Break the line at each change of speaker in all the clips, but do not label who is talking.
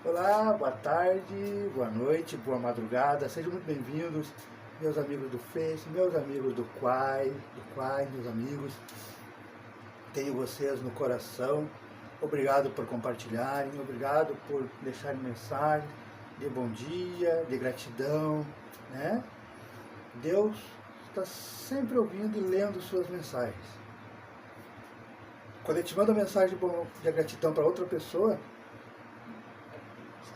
Olá, boa tarde, boa noite, boa madrugada, sejam muito bem-vindos, meus amigos do Face, meus amigos do Quai, meus amigos. Tenho vocês no coração, obrigado por compartilharem, obrigado por deixarem mensagem de bom dia, de gratidão, né? Deus está sempre ouvindo e lendo suas mensagens. Quando a gente manda mensagem de gratidão para outra pessoa,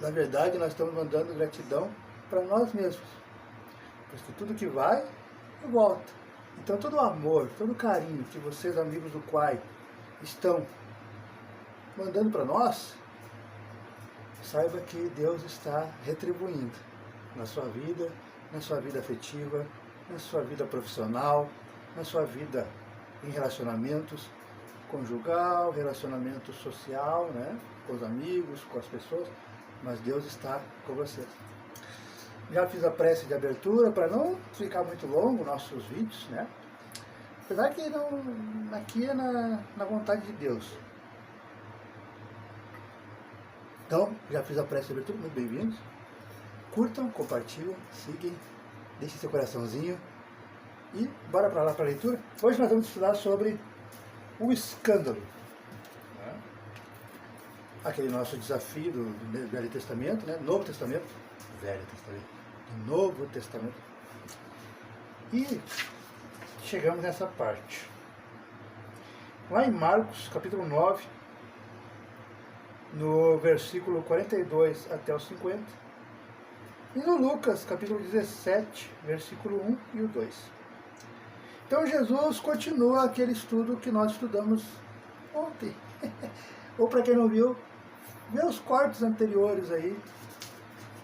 na verdade, nós estamos mandando gratidão para nós mesmos. Porque tudo que vai, volta. Então, todo o amor, todo o carinho que vocês, amigos do Quai, estão mandando para nós, saiba que Deus está retribuindo na sua vida afetiva, na sua vida profissional, na sua vida em relacionamentos conjugal, relacionamento social, né? Com os amigos, com as pessoas. Mas Deus está com vocês. Já fiz a prece de abertura para não ficar muito longo nossos vídeos, né? Apesar que não, aqui é na vontade de Deus. Então, já fiz a prece de abertura, muito bem-vindos. Curtam, compartilhem, sigam, deixem seu coraçãozinho e bora para lá para a leitura. Hoje nós vamos estudar sobre o escândalo. Aquele nosso desafio do Velho Testamento, né? Novo Testamento, Velho Testamento, Novo Testamento. E chegamos nessa parte. Lá em Marcos, capítulo 9, no versículo 42 até o 50. E no Lucas, capítulo 17, versículo 1 e o 2. Então Jesus continua aquele estudo que nós estudamos ontem. Ou para quem não viu, vê os cortes anteriores aí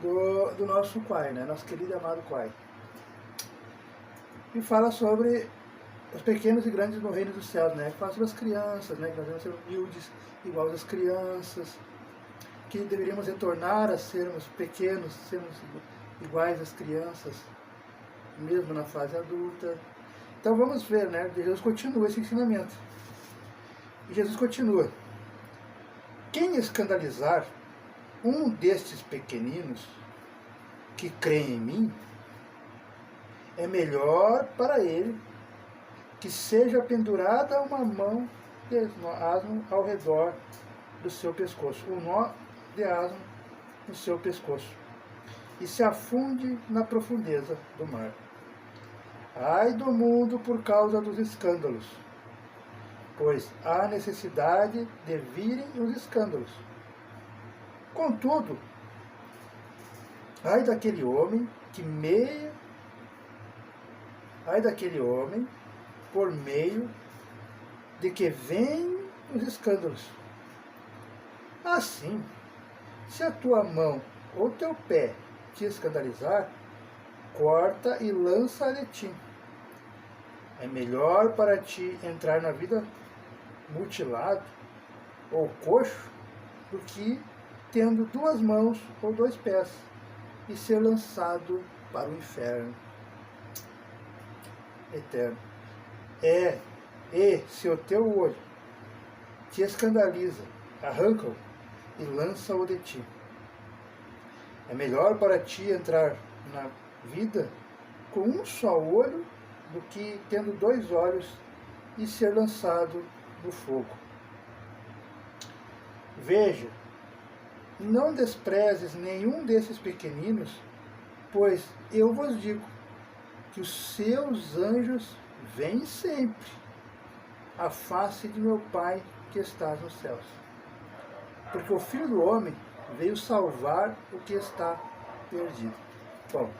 do nosso Quai, né? Nosso querido e amado Quai. E fala sobre os pequenos e grandes no reino dos céus, né? Fala sobre as crianças, né? Que nós devemos ser humildes, igual às crianças. Que deveríamos retornar a sermos pequenos, sermos iguais às crianças, mesmo na fase adulta. Então vamos ver, né? Jesus continua esse ensinamento. E Jesus continua. Quem escandalizar um destes pequeninos que creem em mim, é melhor para ele que seja pendurada uma mão de asno ao redor do seu pescoço, um nó de asno no seu pescoço, e se afunde na profundeza do mar. Ai do mundo por causa dos escândalos, pois há necessidade de virem os escândalos. Contudo, ai daquele homem por meio de que vêm os escândalos. Assim, se a tua mão ou teu pé te escandalizar, corta e lança de ti. É melhor para ti entrar na vida mutilado ou coxo do que tendo duas mãos ou dois pés e ser lançado para o inferno eterno. E se o teu olho te escandaliza, arranca-o e lança-o de ti. É melhor para ti entrar na vida com um só olho do que tendo dois olhos e ser lançado no fogo. Veja, não desprezes nenhum desses pequeninos, pois eu vos digo que os seus anjos veem sempre a face de meu Pai que está nos céus. Porque o Filho do Homem veio salvar o que está perdido. Bom,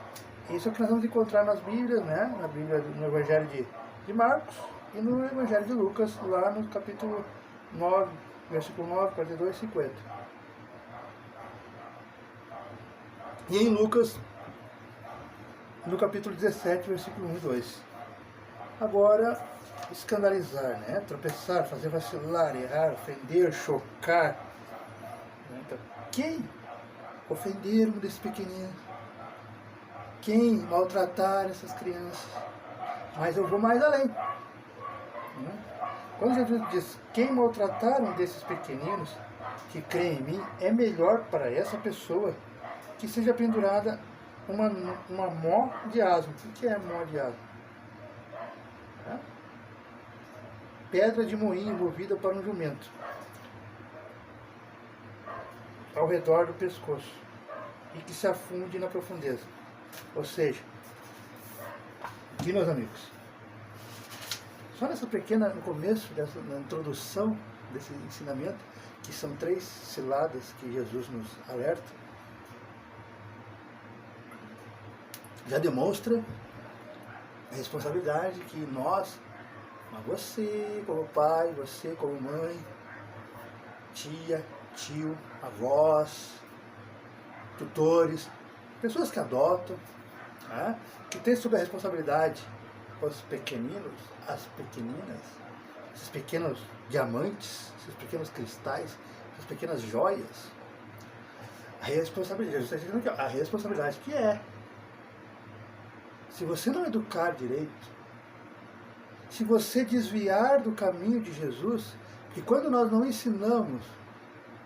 isso é o que nós vamos encontrar nas Bíblias, né? Na Bíblia, no Evangelho de Marcos e no Evangelho de Lucas, lá no capítulo 9, versículo 9, 42 e 50. E em Lucas, no capítulo 17, versículo 1 e 2. Agora, escandalizar, né? Tropeçar, fazer vacilar, errar, ofender, chocar. Então, quem ofender um desses pequeninos? Quem maltratar essas crianças? Mas eu vou mais além. Quando Jesus diz, quem maltratar um desses pequeninos, que crê em mim, é melhor para essa pessoa que seja pendurada uma mó de asno. O que é mó de asno? É? Pedra de moinho movida para um jumento, ao redor do pescoço, e que se afunde na profundeza. Ou seja, aqui, meus amigos, só nessa pequena, no começo, na introdução desse ensinamento, que são 3 ciladas que Jesus nos alerta, já demonstra a responsabilidade que nós, você como pai, você como mãe, tia, tio, avós, tutores, pessoas que adotam, né, que têm sob a responsabilidade os pequeninos, as pequeninas, esses pequenos diamantes, esses pequenos cristais, essas pequenas joias. A responsabilidade que é, se você não educar direito, se você desviar do caminho de Jesus, que quando nós não ensinamos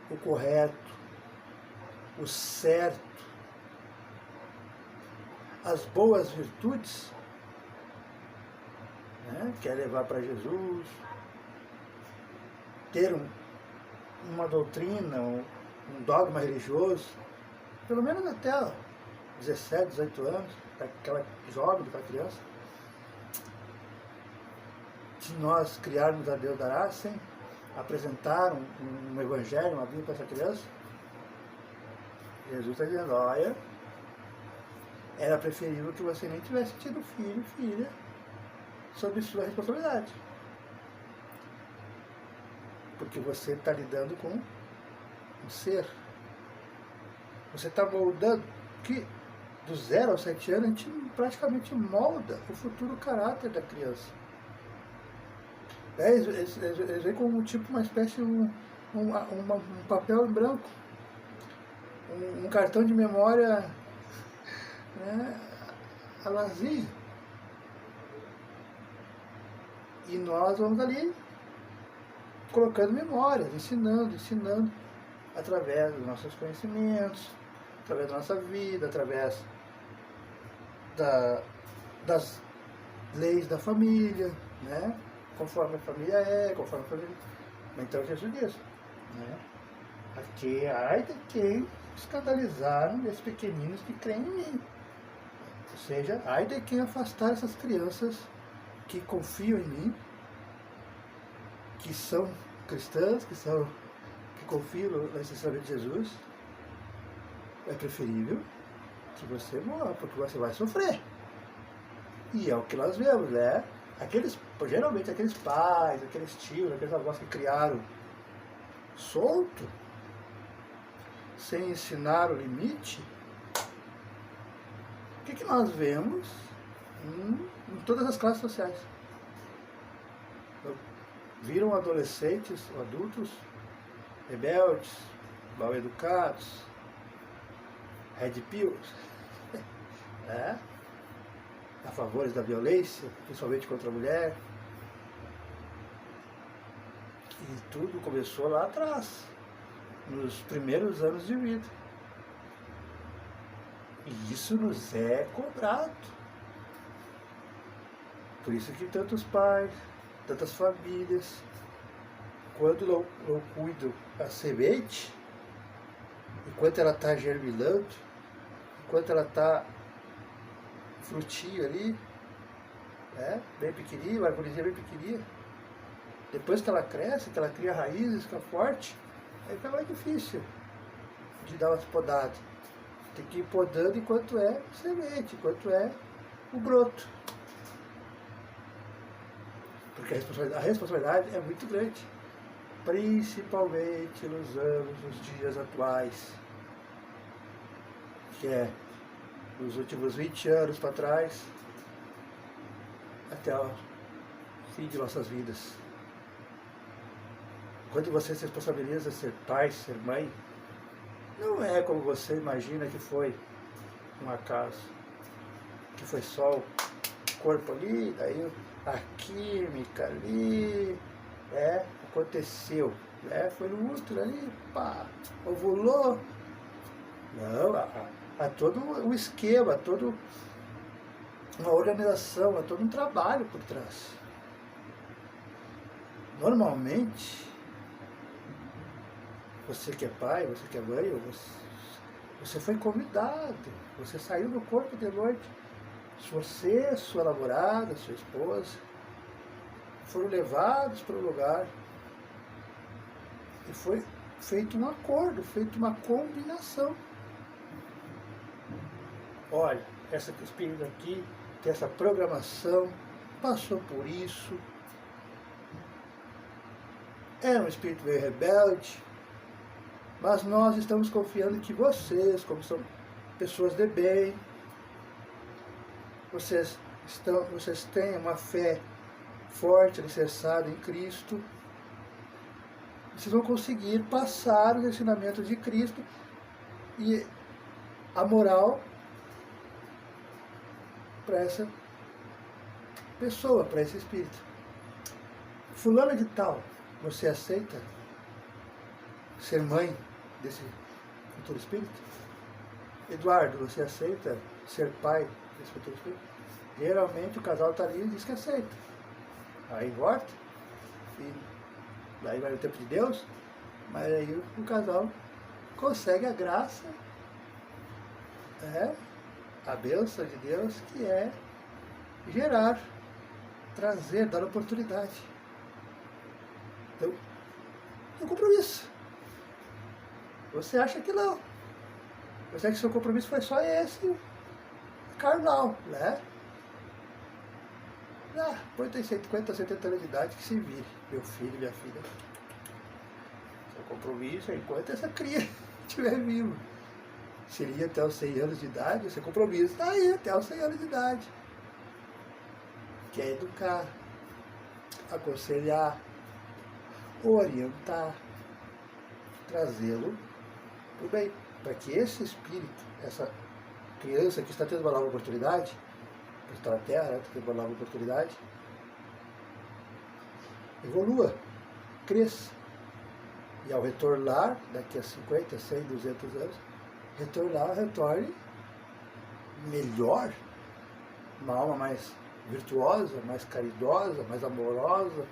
o correto, o certo, as boas virtudes, né, quer levar para Jesus, ter uma doutrina, um dogma religioso, pelo menos até 17, 18 anos, daquela jovem, daquela criança. Se nós criarmos a Deus dará, sem apresentar um evangelho, uma Bíblia para essa criança, Jesus está dizendo, olha, era preferível que você nem tivesse tido filho, filha, sob sua responsabilidade. Porque você está lidando com um ser. Você está moldando, que do 0 aos 7 anos a gente praticamente molda o futuro caráter da criança. Eles veem como tipo uma espécie de um papel em branco, um cartão de memória, né, a vazio. E nós vamos ali colocando memórias, ensinando, através dos nossos conhecimentos, através da nossa vida, através das leis da família, né? Conforme a família conforme a família. Então Jesus diz, né? Aqui, ai de quem escandalizaram esses pequeninos que creem em mim. Ou seja, ai de quem afastar essas crianças que confiam em mim, que são cristãs, que confiam no ensinamento de Jesus. É preferível que você morra, porque você vai sofrer. E é o que nós vemos, né? Geralmente aqueles pais, aqueles tios, aqueles avós que criaram solto, sem ensinar o limite, o que nós vemos em todas as classes sociais? Viram adolescentes, adultos, rebeldes, mal educados, red pills, né? A favores da violência, principalmente contra a mulher. E tudo começou lá atrás, nos primeiros anos de vida. E isso nos é cobrado. Por isso que tantos pais, tantas famílias, quando não cuidam da semente, enquanto ela está germinando, enquanto ela está frutinho ali, né, bem pequenininho, uma arvorezinha bem pequenininha, depois que ela cresce, que ela cria raízes, fica forte, aí fica mais difícil de dar umas podadas. Tem que ir podando enquanto é semente, enquanto é o broto. Porque a responsabilidade é muito grande, principalmente nos dias atuais, que é nos últimos 20 anos para trás, até o fim de nossas vidas. Quando você se responsabiliza ser pai, ser mãe, não é como você imagina que foi um acaso, que foi só o corpo ali, daí a química ali, aconteceu. Foi no útero ali, pá, ovulou. Não, há todo um esquema, todo uma organização, há todo um trabalho por trás. Normalmente, você que é pai, você que é mãe, você foi convidado, você saiu do corpo de noite. Você, sua namorada, sua esposa, foram levados para o lugar e foi feito um acordo, feito uma combinação. Olha, essa espírito aqui tem essa programação, passou por isso, era um espírito meio rebelde, mas nós estamos confiando que vocês, como são pessoas de bem, vocês têm uma fé forte, alicerçada em Cristo, vocês vão conseguir passar os ensinamentos de Cristo e a moral para essa pessoa, para esse espírito. Fulano de tal, você aceita ser mãe desse futuro espírito? Eduardo, você aceita ser pai desse futuro espírito? Geralmente o casal está ali e diz que aceita. Aí volta, e daí vai o tempo de Deus, mas aí o casal consegue a graça, a bênção de Deus, que é gerar, trazer, dar oportunidade. Então, é um compromisso. Você acha que não. Você acha que seu compromisso foi só esse, carnal, né? Depois tem 50, 70 anos de idade, que se vire, meu filho, minha filha. Seu compromisso é enquanto essa cria estiver viva. Seria até os 100 anos de idade, o seu compromisso está aí até os 100 anos de idade. Que é educar, aconselhar, orientar, trazê-lo para o bem. Para que esse espírito, essa criança que está tendo uma nova oportunidade, que está na Terra, está tendo uma nova oportunidade, evolua, cresça. E ao retornar, daqui a 50, 100, 200 anos, retorne melhor, uma alma mais virtuosa, mais caridosa, mais amorosa,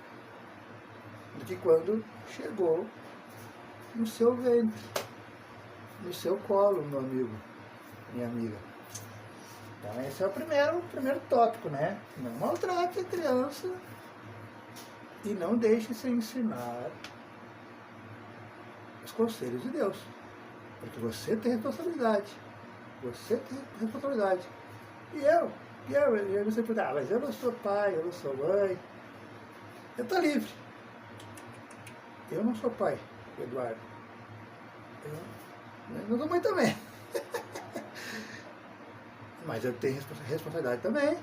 do que quando chegou no seu ventre, no seu colo, meu amigo, minha amiga. Então esse é o primeiro tópico, né? Não maltrate a criança e não deixe se ensinar os conselhos de Deus. Porque você tem responsabilidade. Você tem responsabilidade. E você pergunta, mas eu não sou pai, eu não sou mãe. Você está livre. Eu não sou pai, Eduardo. Eu não sou mãe também. Mas eu tenho responsabilidade também.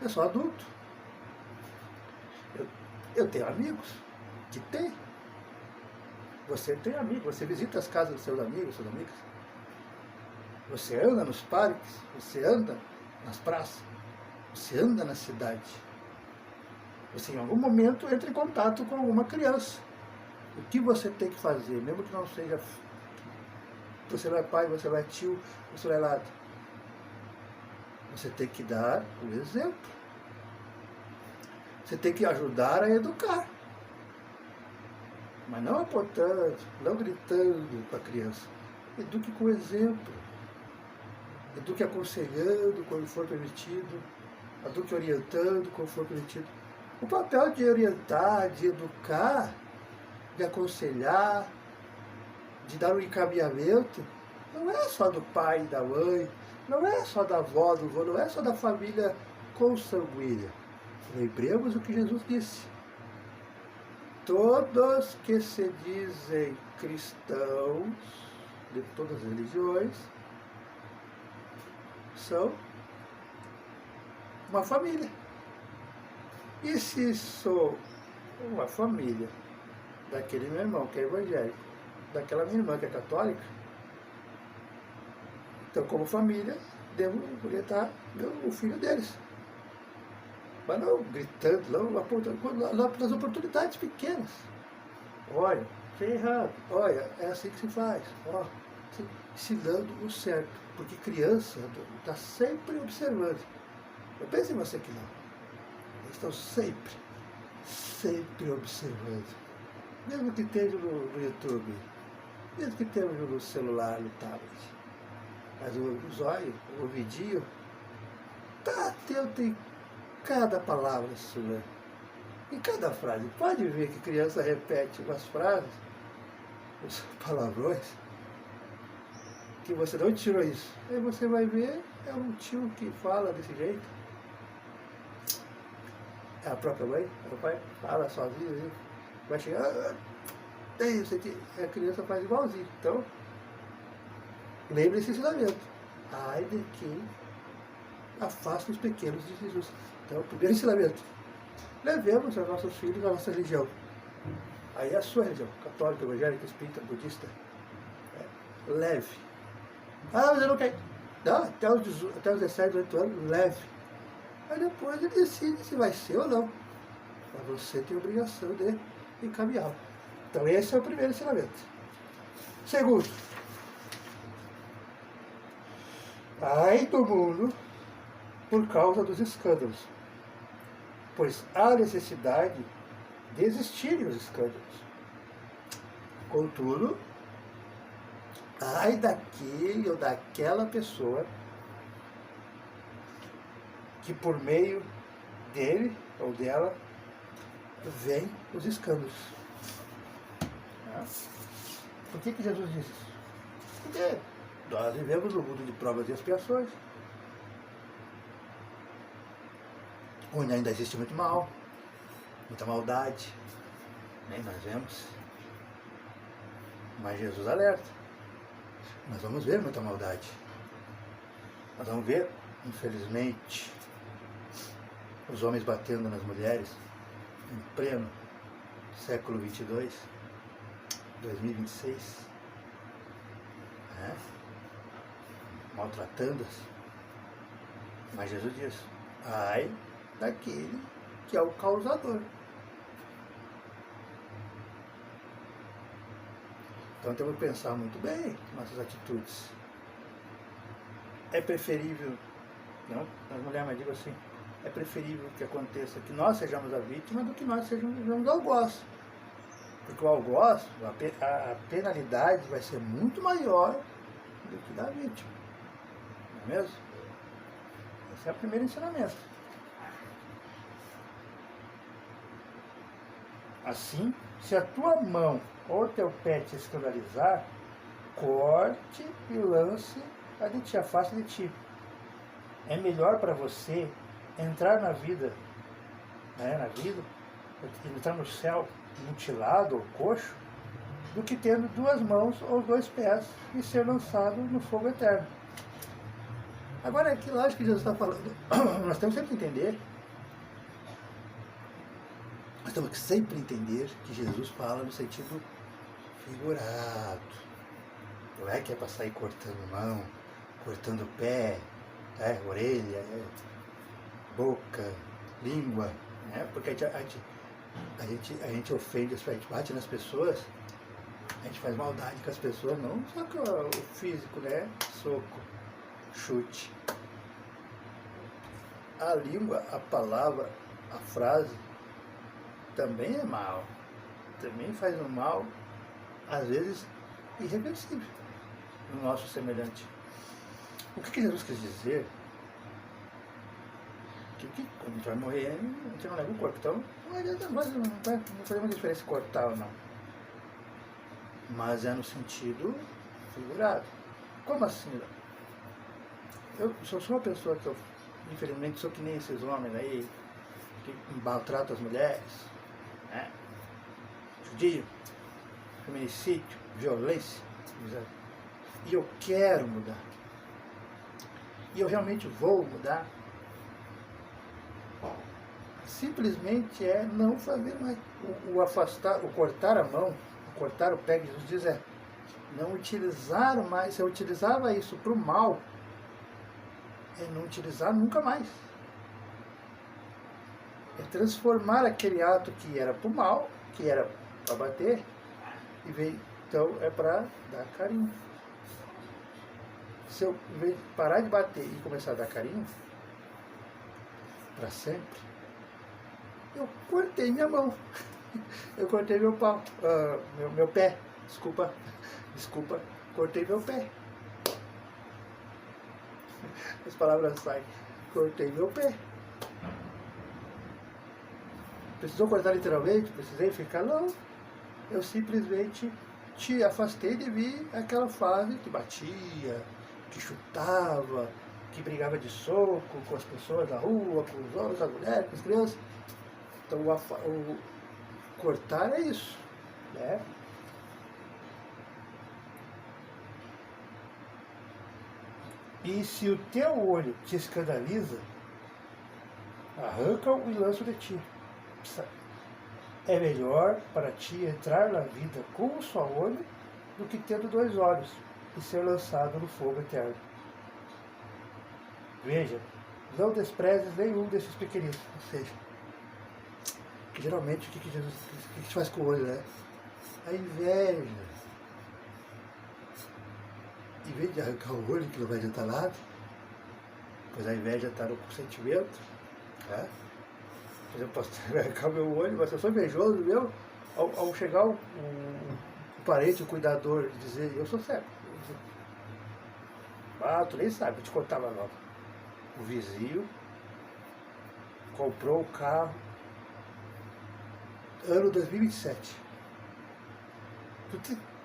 Eu sou adulto. Eu tenho amigos que têm. Você tem amigos, você visita as casas dos seus amigos, suas amigas. Você anda nos parques, você anda nas praças, você anda na cidade. Você em algum momento entra em contato com alguma criança. O que você tem que fazer, mesmo que não seja... Você não é pai, você não é tio, você não é nada. Você tem que dar o exemplo. Você tem que ajudar a educar. Mas não apontando, não gritando para a criança. Eduque com exemplo. Eduque aconselhando quando for permitido. Eduque orientando quando for permitido. O papel de orientar, de educar, de aconselhar, de dar um encaminhamento, não é só do pai e da mãe, não é só da avó, do avô, não é só da família consanguínea. Lembremos o que Jesus disse. Todos que se dizem cristãos, de todas as religiões, são uma família. E se sou uma família daquele meu irmão que é evangélico, daquela minha irmã que é católica, então como família, devo orientar o filho deles. Mas não gritando, não apontando, nas oportunidades pequenas. olha, isso é errado, olha, é assim que se faz, ó, ensinando o certo, porque criança está sempre observando. Eu penso em você que não. Eles estão sempre observando. Mesmo que esteja no YouTube, mesmo que esteja no celular, no tablet. Mas os olhos, o ouvidinho, está atento em cada palavra sua, em cada frase. Pode ver que criança repete umas frases, os palavrões, que você não tirou isso. Aí você vai ver, é um tio que fala desse jeito. É a própria mãe, o pai fala sozinho, assim, vai chegar, tem isso aqui, a criança faz igualzinho. Então, lembre esse ensinamento. Ai de quem afasta os pequenos de Jesus. Então, o primeiro ensinamento, levemos os nossos filhos à nossa religião. Aí é a sua religião, católica, evangélica, espírita, budista. Leve. Ah, mas eu não quero. Não, até os 17, 18 anos, leve. Aí depois ele decide se vai ser ou não. Mas você tem a obrigação de encaminhá-lo. Então esse é o primeiro ensinamento. Segundo, ai do mundo por causa dos escândalos, pois há necessidade de existirem os escândalos. Contudo, ai daquele ou daquela pessoa que por meio dele ou dela vem os escândalos. Por que Jesus disse isso? Porque nós vivemos num mundo de provas e expiações, onde ainda existe muito mal, muita maldade, nem nós vemos. Mas Jesus alerta. Nós vamos ver muita maldade. Nós vamos ver, infelizmente, os homens batendo nas mulheres em pleno século 22, 2026, maltratando-as. Mas Jesus diz, ai daquele que é o causador. Então temos que pensar muito bem nossas atitudes. É preferível, não, as mulheres me digam assim, é preferível que aconteça que nós sejamos a vítima do que nós sejamos algoz. Porque o algoz, a penalidade vai ser muito maior do que da vítima. Não é mesmo? Esse é o primeiro ensinamento. Assim, se a tua mão ou teu pé te escandalizar, corte e lance a de ti, afaste de ti. É melhor para você entrar na vida, entrar no céu mutilado ou coxo, do que tendo duas mãos ou dois pés e ser lançado no fogo eterno. Agora, que lógico que Jesus está falando, nós temos sempre que entender, que Jesus fala no sentido figurado. Não é que é para sair cortando mão, cortando pé, orelha, boca, língua, porque a gente ofende, a gente bate nas pessoas, a gente faz maldade com as pessoas, não só com o físico, soco, chute. A língua, a palavra, a frase também é mal, também faz um mal, às vezes irreversível, no nosso semelhante. O que Jesus quis dizer? Que quando a gente vai morrer, a gente não leva o corpo, então não faz muita diferença cortar ou não. Mas é no sentido figurado. Como assim? Eu sou uma pessoa que infelizmente, sou que nem esses homens aí, que maltratam as mulheres, judio, feminicídio, violência, e eu quero mudar. E eu realmente vou mudar. Simplesmente é não fazer mais. O afastar, o cortar a mão, o cortar o pé, que Jesus diz não utilizar mais. Se eu utilizava isso para o mal, é não utilizar nunca mais. É transformar aquele ato que era para o mal, que era para bater, Então é para dar carinho. Se eu parar de bater e começar a dar carinho, para sempre, eu cortei minha mão. Eu cortei meu pau, meu pé, desculpa, cortei meu pé. As palavras saem, cortei meu pé. Precisou cortar literalmente? Precisei ficar? Não. Eu simplesmente te afastei de mim aquela fase que batia, que chutava, que brigava de soco com as pessoas na rua, com os homens, com as mulheres, com as crianças. Então o cortar é isso, né? E se o teu olho te escandaliza, arranca-o e lança de ti. É melhor para ti entrar na vida com um só olho do que tendo 2 olhos e ser lançado no fogo eterno. Veja, não desprezes nenhum desses pequeninos. Ou seja, que geralmente o que Jesus faz com o olho, né? A inveja. Em vez de arrancar o olho, que não vai adiantar nada, pois a inveja está no sentimento, né? Por exemplo, posso arrancar o meu olho, mas eu sou invejoso, meu, ao chegar um parente, um cuidador, e dizer, eu sou cego. Ah, tu nem sabe, eu te contava nova. O vizinho comprou o carro ano 2027.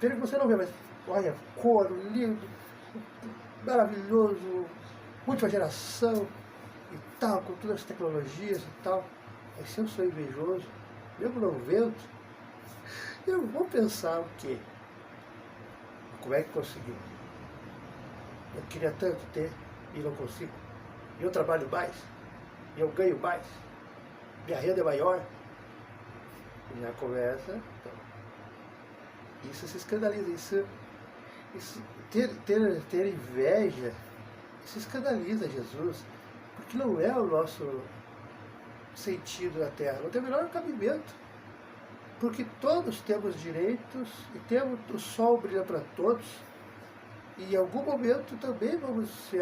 Pena que você não vê, mas olha, cor, lindo, maravilhoso, última geração e tal, com todas as tecnologias e tal. Mas se eu sou invejoso, mesmo não vendo, eu vou pensar o quê? Como é que conseguiu? Eu queria tanto ter e não consigo. E eu trabalho mais, e eu ganho mais, minha renda é maior. E já começa, então, isso se escandaliza, isso ter inveja, isso escandaliza Jesus, porque não é o nosso sentido na Terra, não tem o menor cabimento, porque todos temos direitos e temos, o sol brilha para todos, e em algum momento também vamos, se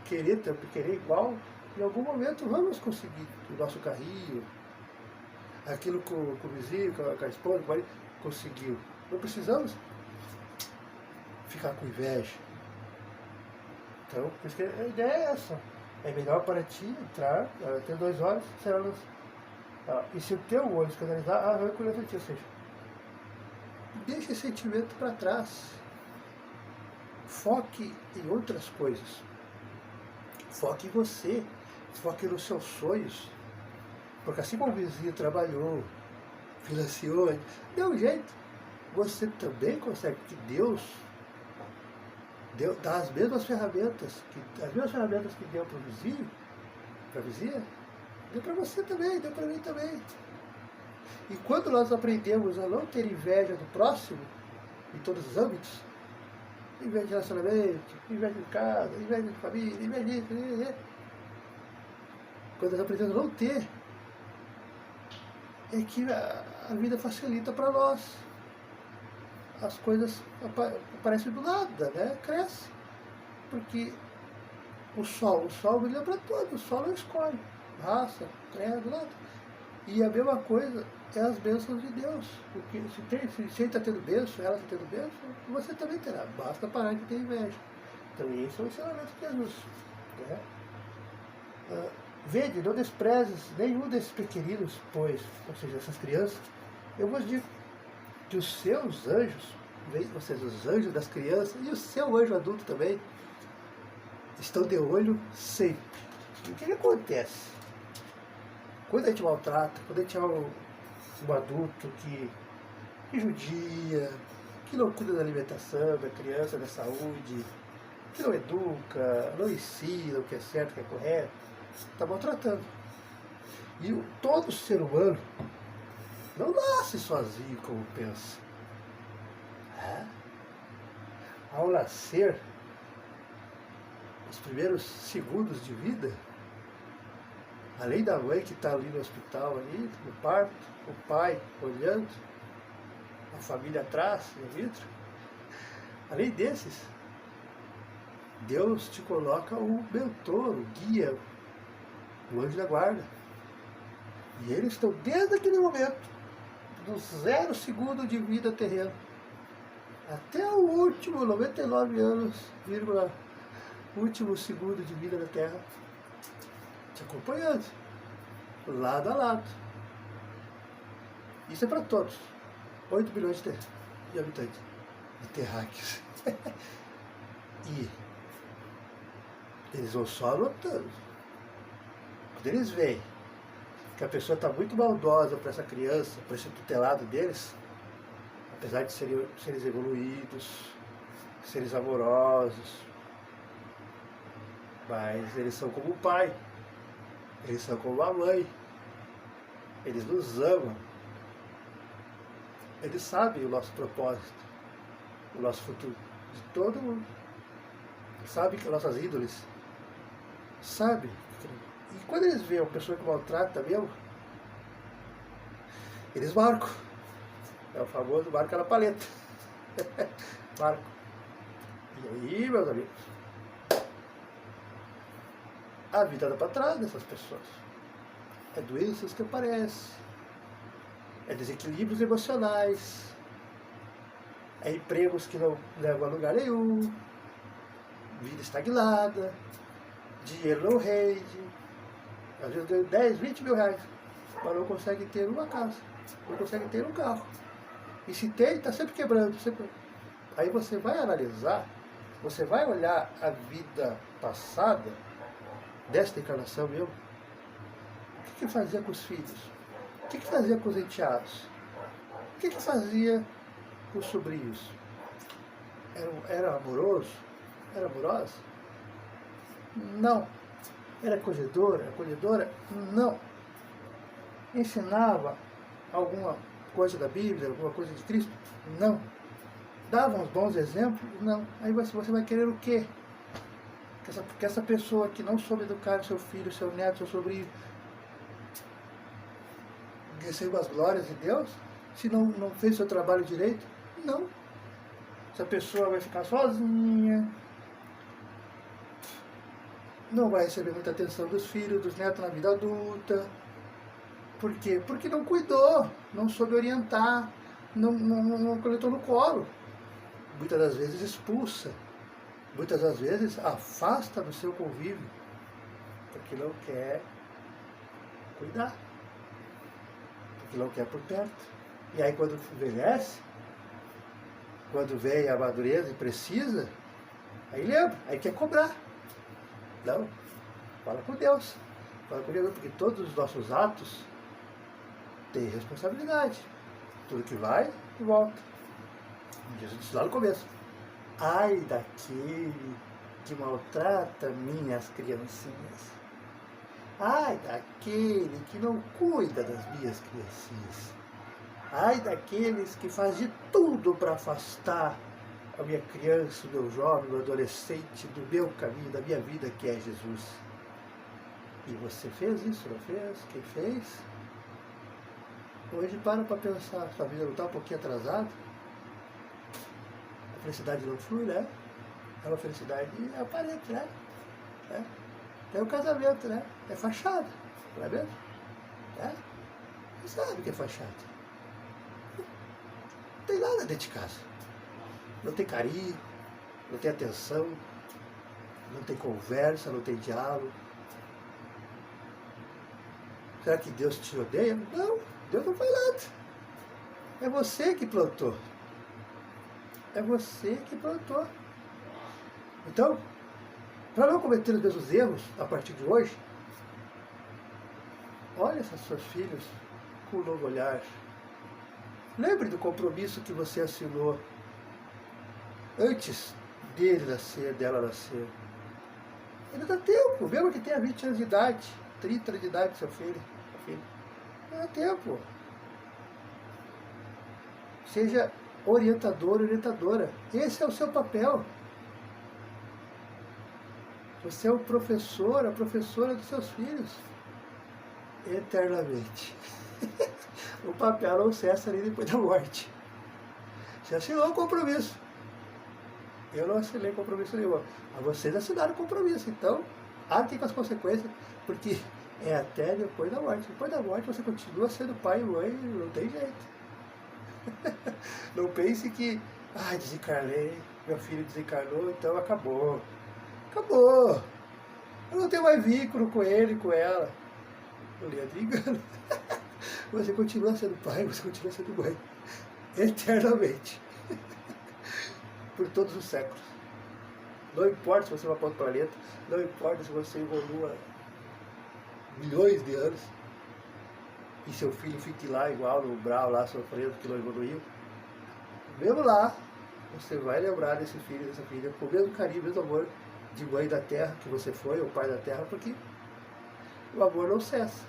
querer igual, em algum momento vamos conseguir o nosso carrinho, aquilo que o vizinho, com a esposa, com o marido, conseguiu. Não precisamos ficar com inveja. Então, por isso que a ideia é essa. É melhor para ti entrar, ter 2 olhos, será. E se o teu olho escandalizar, arranca o outro ti. Ou seja, deixa esse sentimento para trás. Foque em outras coisas. Foque em você. Foque nos seus sonhos. Porque assim como o vizinho trabalhou, financiou, deu um jeito. Você também consegue, porque Deus dá as mesmas ferramentas que deu para o vizinho, para a vizinha, deu para você também, deu para mim também. E quando nós aprendemos a não ter inveja do próximo, em todos os âmbitos, inveja de relacionamento, inveja de casa, inveja de família, inveja de... Quando nós aprendemos a não ter, é que a vida facilita para nós. As coisas aparecem do nada, né? Cresce. Porque o sol brilha para todos, o sol não escolhe raça, credo, nada. E a mesma coisa é as bênçãos de Deus. Porque se ele está tendo bênção, ela está tendo bênção, você também terá. Basta parar de ter inveja. Então esse é o ensinamento de Jesus. Né? Vede, não desprezes nenhum desses pequeninos, pois, ou seja, essas crianças, eu vos digo que os seus anjos, ou seja, os anjos das crianças e o seu anjo adulto também, estão de olho sempre. E o que acontece? Quando a gente maltrata, quando a gente é um adulto que judia, que não cuida da alimentação da criança, da saúde, que não educa, não ensina o que é certo, o que é correto, está maltratando. E todo ser humano não nasce sozinho como pensa. Ao nascer, os primeiros segundos de vida, além da mãe que está ali no hospital, ali, no parto, o pai olhando, a família atrás, no vidro. Além desses, Deus te coloca o mentor, o guia, o anjo da guarda. E eles estão desde aquele momento, do 0 segundo de vida terrena, até o último 99 anos, vírgula, último segundo de vida da Terra, te acompanhando, lado a lado. Isso é para todos. 8 bilhões de habitantes, de terráqueos. E eles vão só anotando. Quando eles veem que a pessoa está muito maldosa para essa criança, para esse tutelado deles, apesar de serem seres evoluídos, seres amorosos, mas eles são como o pai, eles são como a mãe, eles nos amam, eles sabem o nosso propósito, o nosso futuro, de todo mundo, sabem que nossas ídoles, sabem. E quando eles veem uma pessoa que maltrata mesmo, eles marcam. É o famoso marca na paleta. Marco. E aí, meus amigos, a vida dá para trás dessas pessoas. É doenças que aparecem, é desequilíbrios emocionais, é empregos que não levam a lugar nenhum, vida estagnada, dinheiro não rende, às vezes ganha 10, 20 mil reais, mas não consegue ter uma casa, não consegue ter um carro. E se tem, está sempre quebrando. Sempre... Aí você vai analisar, você vai olhar a vida passada, desta encarnação mesmo, o que fazia com os filhos? O que fazia com os enteados? O que fazia com os sobrinhos? Era amoroso? Era amorosa? Não. Era acolhedora? Não. Ensinava alguma coisa da Bíblia, alguma coisa de Cristo? Não. Dava uns bons exemplos? Não. Aí você vai querer o quê? Que essa pessoa que não soube educar seu filho, seu neto, seu sobrinho, receba as glórias de Deus? Se não fez seu trabalho direito? Não. Essa pessoa vai ficar sozinha, não vai receber muita atenção dos filhos, dos netos na vida adulta. Por quê? Porque não cuidou, não soube orientar, não coletou no colo. Muitas das vezes expulsa, muitas das vezes afasta do seu convívio, porque não quer cuidar, porque não quer por perto. E aí quando envelhece, quando vem a madureza e precisa, aí lembra, aí quer cobrar. Não, fala com Deus, porque todos os nossos atos têm responsabilidade. Tudo que vai e volta. Jesus disse lá no começo: ai daquele que maltrata minhas criancinhas. Ai daquele que não cuida das minhas criancinhas. Ai daqueles que fazem de tudo para afastar a minha criança, o meu jovem, o meu adolescente do meu caminho, da minha vida, que é Jesus. E você fez isso, não fez? Quem fez? Hoje para pensar, sua vida não está um pouquinho atrasada? A felicidade não flui, né? É uma felicidade aparente, né? É o casamento, né? É fachada, não é mesmo? Você sabe o que é fachada. Não tem nada dentro de casa. Não tem carinho, não tem atenção, não tem conversa, não tem diálogo. Será que Deus te odeia? Não, Deus não faz nada. É você que plantou. É você que plantou. Então, para não cometer os mesmos erros a partir de hoje, olhe esses seus filhos com um novo olhar. Lembre do compromisso que você assinou antes dele nascer, dela nascer. Ainda dá tempo, mesmo que tenha 20 anos de idade, 30 anos de idade, seu filho. Ainda dá tempo. Seja orientador, orientadora. Esse é o seu papel. Você é o professor, a professora dos seus filhos. Eternamente. O papel não cessa ali depois da morte. Você assinou o compromisso. Eu não assinei compromisso nenhum. Mas vocês assinaram o compromisso. Então, arquem com as consequências. Porque é até depois da morte. Depois da morte você continua sendo pai e mãe. Não tem jeito. Não pense que, desencarnei, meu filho desencarnou, então acabou. Acabou. Eu não tenho mais vínculo com ele, com ela. O Leandro engana. Você continua sendo pai, você continua sendo mãe. Eternamente. Por todos os séculos. Não importa se você vai para outro planeta, não importa se você evolua milhões de anos e seu filho fique lá igual no Brau, lá sofrendo que não evoluiu. Mesmo lá, você vai lembrar desse filho e dessa filha com o mesmo carinho, o mesmo amor de mãe da terra que você foi, ou pai da terra, porque o amor não cessa.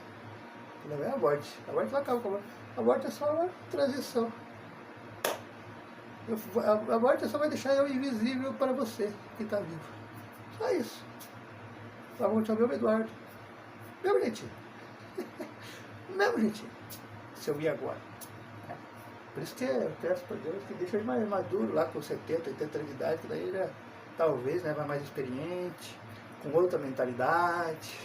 Não é a morte. A morte não acaba com a morte. A morte é só uma transição. A morte só vai deixar eu invisível para você que está vivo. Só isso. Tá bom, tchau, meu Eduardo. Mesmo jeitinho. Mesmo jeitinho. Seu ir agora. Por isso que eu peço para Deus que deixe ele mais maduro lá com 70, 80 anos de idade, que daí ele é, talvez vai mais experiente, com outra mentalidade,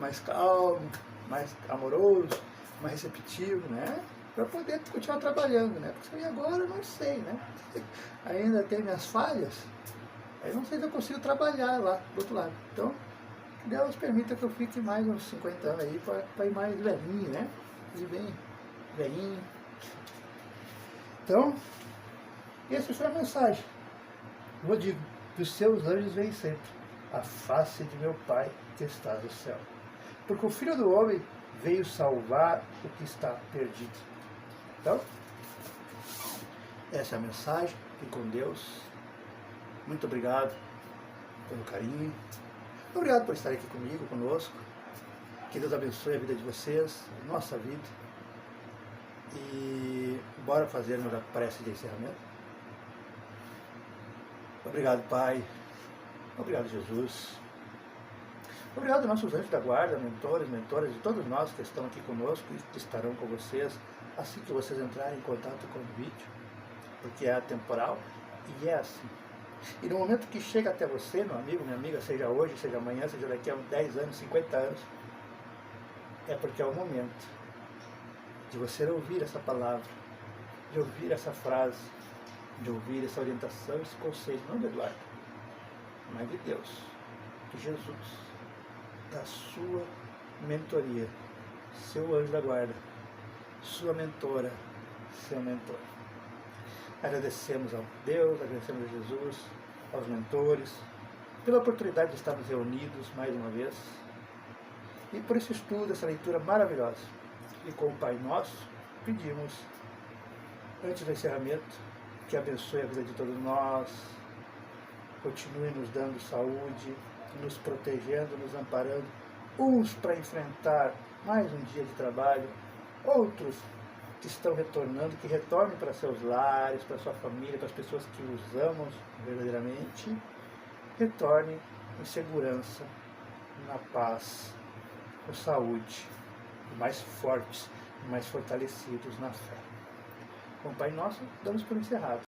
mais calmo, mais amoroso, mais receptivo, né? Para poder continuar trabalhando, né? Porque se eu ir agora eu não sei, né? Ainda tem minhas falhas, aí não sei se eu consigo trabalhar lá do outro lado. Então, que Deus permita que eu fique mais uns 50 anos aí para ir mais velhinho, né? Ir bem velhinho. Então, essa foi a mensagem. Eu digo, que os seus anjos vêm sempre a face de meu Pai que está no céu. Porque o Filho do Homem veio salvar o que está perdido. Então, essa é a mensagem. Fique com Deus. Muito obrigado pelo carinho. Obrigado por estar aqui comigo, conosco. Que Deus abençoe a vida de vocês, a nossa vida. E bora fazermos a prece de encerramento. Obrigado, Pai. Obrigado, Jesus. Obrigado, nossos anjos da guarda, mentores, mentoras e todos nós que estão aqui conosco e que estarão com vocês assim que vocês entrarem em contato com o vídeo, porque é atemporal e é assim. E no momento que chega até você, meu amigo, minha amiga, seja hoje, seja amanhã, seja daqui a 10 anos, 50 anos, é porque é o momento de você ouvir essa palavra, de ouvir essa frase, de ouvir essa orientação, esse conselho, não de Eduardo, mas de Deus, de Jesus, da sua mentoria, seu anjo da guarda, sua mentora, seu mentor. Agradecemos ao Deus, agradecemos a Jesus, aos mentores, pela oportunidade de estarmos reunidos mais uma vez, e por esse estudo, essa leitura maravilhosa. E com o Pai Nosso, pedimos, antes do encerramento, que abençoe a vida de todos nós, continue nos dando saúde, nos protegendo, nos amparando, uns para enfrentar mais um dia de trabalho, outros que estão retornando, que retornem para seus lares, para sua família, para as pessoas que os amam verdadeiramente, retornem em segurança, na paz, com saúde, mais fortes, mais fortalecidos na fé. Com o Pai Nosso, damos por encerrado.